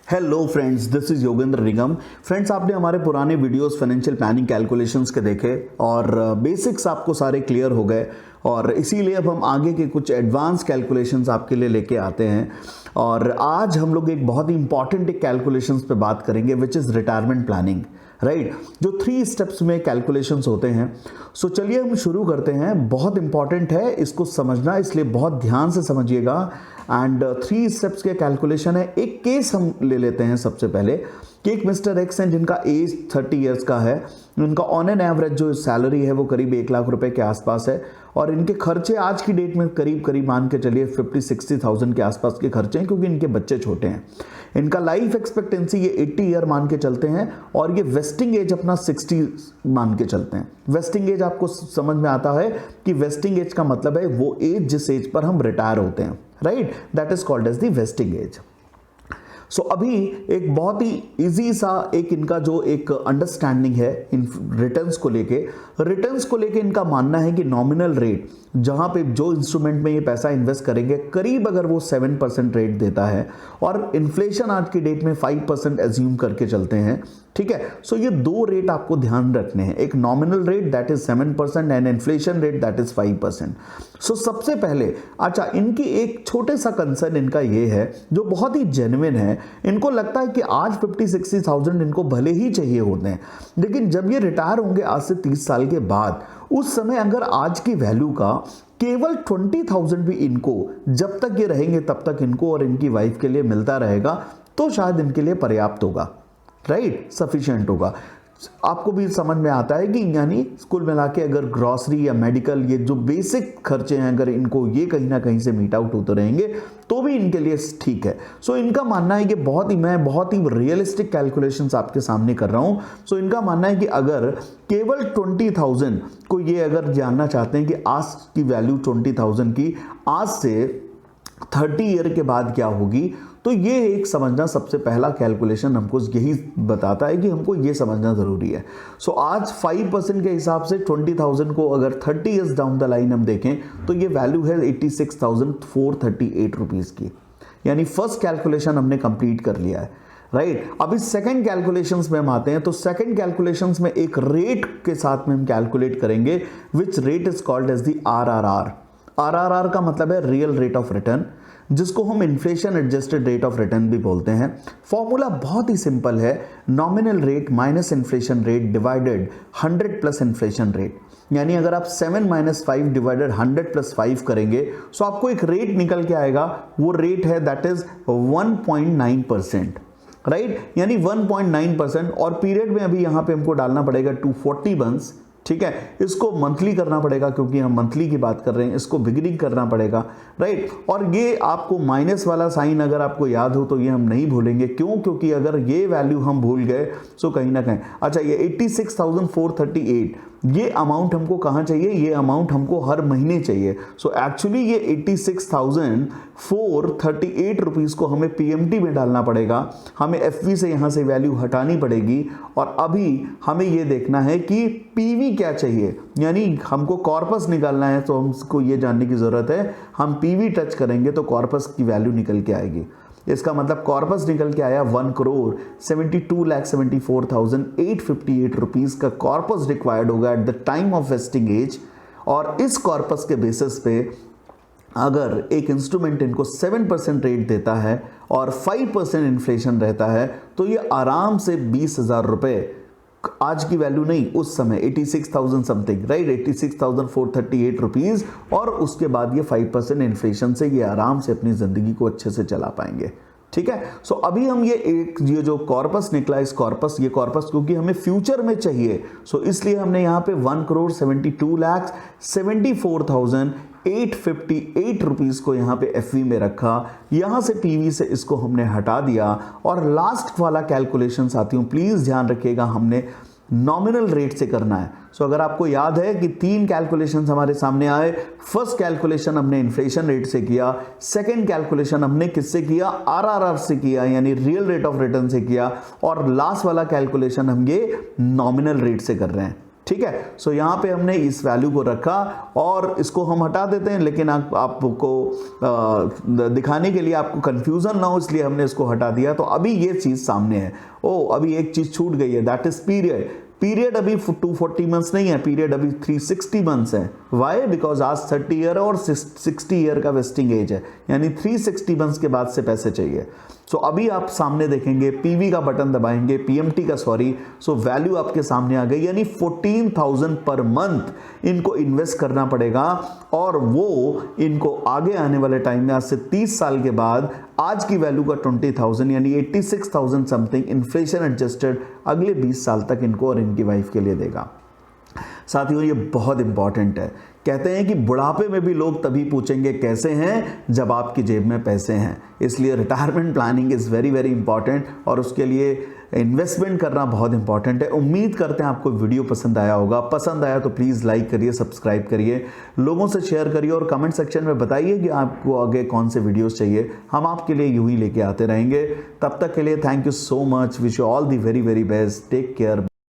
Hello friends, this is Yogendra Nigam. Friends, आपने हमारे पुराने वीडियोस फाइनेंशियल प्लानिंग कैलकुलेशंस के देखे और बेसिक्स आपको सारे क्लियर हो गए और इसीलिए अब हम आगे के कुछ एडवांस कैलकुलेशंस आपके लिए लेके आते हैं। और आज हम लोग एक बहुत ही इंपॉर्टेंट एक कैलकुलेशंस पे बात करेंगे which is retirement planning, right, जो 3 स्टेप्स में कैलकुलेशंस होते हैं। सो चलिए हम शुरू करते हैं। बहुत इंपॉर्टेंट है इसको समझना, इसलिए बहुत ध्यान से समझिएगा। एंड 3 स्टेप्स के कैलकुलेशन है। एक केस हम ले लेते हैं सबसे पहले कि एक मिस्टर एक्स हैं जिनका एज 30 इयर्स का है। उनका ऑन एन एवरेज जो सैलरी है वो करीब 1 लाख रुपए के आसपास है और इनके खर्चे आज की डेट में करीब मान के चलिए 50-60,000 के आसपास के खर्चे हैं, क्योंकि इनके बच्चे छोटे हैं। इनका लाइफ एक्सपेक्टेंसी ये 80 ईयर मान के चलते हैं और ये वेस्टिंग एज अपना 60 मान के चलते हैं। वेस्टिंग एज आपको समझ में आता है कि वेस्टिंग एज का मतलब है वो एज जिस एज पर हम रिटायर होते हैं, right, that is called as the wasting age. So अभी एक बहुत ही इजी सा एक इनका जो एक अंडरस्टैंडिंग है इन रिटर्न्स को लेके इनका मानना है कि नॉमिनल रेट जहां पे जो इंस्ट्रूमेंट में ये पैसा इन्वेस्ट करेंगे करीब अगर वो 7% रेट देता है और इन्फ्लेशन आज की डेट में 5% एज्यूम करके चलते हैं, ठीक है। सो ये 2 रेट आपको ध्यान रखने हैं, एक nominal rate that is 7% and inflation rate that is 5%। सो सबसे पहले अच्छा इनकी एक छोटे सा कंसर्न इनका ये है जो बहुत ही जेन्युइन है। इनको लगता है कि आज 50-60,000 इनको भले ही चाहिए होते हैं, लेकिन जब ये रिटायर होंगे आज से 30 साल के बाद, उस समय अगर आज की वैल्यू का केवल 20,000 भी इनको जब तक ये रहेंगे तब तक इनको और इनकी वाइफ के लिए मिलता रहेगा तो शायद इनके लिए पर्याप्त होगा, राइट, सफिशिएंट होगा। आपको भी समझ में आता है कि यानी कुल मिला के अगर ग्रॉसरी या मेडिकल ये जो बेसिक खर्चे हैं अगर इनको ये कहीं ना कहीं से मीट आउट होते रहेंगे तो भी इनके लिए ठीक है। सो इनका मानना है कि मैं बहुत ही रियलिस्टिक कैलकुलेशंस आपके सामने कर रहा हूं। सो इनका मानना है कि अगर केवल 20,000 को ये अगर जानना चाहते हैं कि आज की वैल्यू 20,000 की आज से 30 ईयर के बाद क्या होगी, तो ये एक समझना सबसे पहला कैलकुलेशन हमको यही बताता है कि हमको ये समझना ज़रूरी है। सो आज 5% के हिसाब से 20,000 को अगर 30 ईयर्स डाउन द लाइन हम देखें तो ये वैल्यू है 86,438 रुपीज़ की, यानी फर्स्ट कैलकुलेशन हमने कंप्लीट कर लिया है, राइट। अभी सेकंड कैलकुलेशंस में हम आते हैं तो सेकंड कैलकुलेशंस में एक रेट के साथ में हम कैलकुलेट करेंगे which rate is called as the RRR. RRR का मतलब है रियल रेट ऑफ रिटर्न, जिसको हम inflation adjusted rate of return भी बोलते हैं। फॉर्मूला बहुत ही सिंपल है, nominal rate minus inflation rate divided 100 plus inflation rate. यानी अगर आप 7 - 5 डिवाइडेड 100 + 5 करेंगे तो आपको एक रेट निकल के आएगा। वो रेट है दैट इज 1.9%, राइट, यानी 1.9%। और पीरियड में अभी यहां पे हमको डालना पड़ेगा 240 मंथ्स, ठीक है। इसको मंथली करना पड़ेगा क्योंकि हम मंथली की बात कर रहे हैं, इसको बिगिनिंग करना पड़ेगा, राइट। और ये आपको माइनस वाला साइन अगर आपको याद हो तो ये हम नहीं भूलेंगे, क्यों, क्योंकि अगर ये वैल्यू हम भूल गए तो कहीं ना कहीं अच्छा ये 86,438 ये अमाउंट हमको कहाँ चाहिए, ये अमाउंट हमको हर महीने चाहिए। सो एक्चुअली ये 86,438 रुपीज़ को हमें पीएमटी में डालना पड़ेगा, हमें एफवी से यहाँ से वैल्यू हटानी पड़ेगी और अभी हमें ये देखना है कि पीवी क्या चाहिए, यानी हमको कॉर्पस निकालना है। तो हमको ये जानने की ज़रूरत है, हम पीवी टच करेंगे तो कॉर्पस की वैल्यू निकल के आएगी। इसका मतलब कॉर्पस निकल के आया 1,72,74,858 रुपीज़ का कॉर्पस रिक्वायर्ड होगा at the time of vesting age. और इस कॉर्पस के बेसिस पे अगर एक इंस्ट्रूमेंट इनको 7% रेट देता है और 5% इन्फ्लेशन रहता है तो ये आराम से 20,000 रुपये, आज की वैल्यू नहीं, उस समय 86,000 समथिंग, राइट, 86,438 रुपीज़, और उसके बाद ये 5% इन्फ्लेशन से ये आराम से अपनी ज़िंदगी को अच्छे से चला पाएंगे, ठीक है। सो अभी हम ये जो कॉर्पस निकला, इस कॉर्पस, ये कॉर्पस क्योंकि हमें फ्यूचर में चाहिए, सो इसलिए हमने यहाँ पे 1,72,74,858 रुपीज़ को यहाँ पे एफवी में रखा। यहाँ से पीवी से इसको हमने हटा दिया और लास्ट वाला कैलकुलेशन साथियों प्लीज़ ध्यान रखिएगा, हमने नॉमिनल रेट से करना है। सो अगर आपको याद है कि 3 कैलकुलेशंस हमारे सामने आए, फर्स्ट कैलकुलेशन हमने इन्फ्लेशन रेट से किया, सेकंड कैलकुलेशन हमने किससे किया, आरआरआर से किया यानी रियल रेट ऑफ रिटर्न से किया, और लास्ट वाला कैलकुलेशन हम ये नॉमिनल रेट से कर रहे हैं, ठीक है। सो यहाँ पे हमने इस वैल्यू को रखा और इसको हम हटा देते हैं, लेकिन आपको दिखाने के लिए, आपको कंफ्यूजन ना हो इसलिए हमने इसको हटा दिया। तो अभी ये चीज सामने है। अभी एक चीज छूट गई है, दैट इज पीरियड। पीरियड अभी 240 मंथ्स नहीं है, पीरियड अभी 360 मंथ्स है। वाई? बिकॉज आज 30 ईयर और 60 ईयर का वेस्टिंग एज है, यानी 360 मंथ्स के बाद से पैसे चाहिए। सो अभी आप सामने देखेंगे, पीवी का बटन दबाएंगे, पीएमटी का सॉरी, सो वैल्यू आपके सामने आ गई, यानी 14,000 पर मंथ इनको इन्वेस्ट करना पड़ेगा। और वो इनको आगे आने वाले टाइम में, आज से 30 साल के बाद, आज की वैल्यू का 20,000 यानी 86,000 समथिंग इन्फ्लेशन एडजस्टेड अगले 20 साल तक इनको और इनकी वाइफ के लिए देगा। साथियों, ये बहुत इंपॉर्टेंट है। कहते हैं कि बुढ़ापे में भी लोग तभी पूछेंगे कैसे हैं जब आपकी जेब में पैसे हैं। इसलिए retirement planning is very very important और उसके लिए इन्वेस्टमेंट करना बहुत इंपॉर्टेंट है। उम्मीद करते हैं आपको वीडियो पसंद आया होगा। पसंद आया तो प्लीज़ लाइक करिए, सब्सक्राइब करिए, लोगों से शेयर करिए और कमेंट सेक्शन में बताइए कि आपको आगे कौन से वीडियोस चाहिए। हम आपके लिए यूं ही लेके आते रहेंगे। तब तक के लिए thank you so much. Wish you all the very very best. Take care.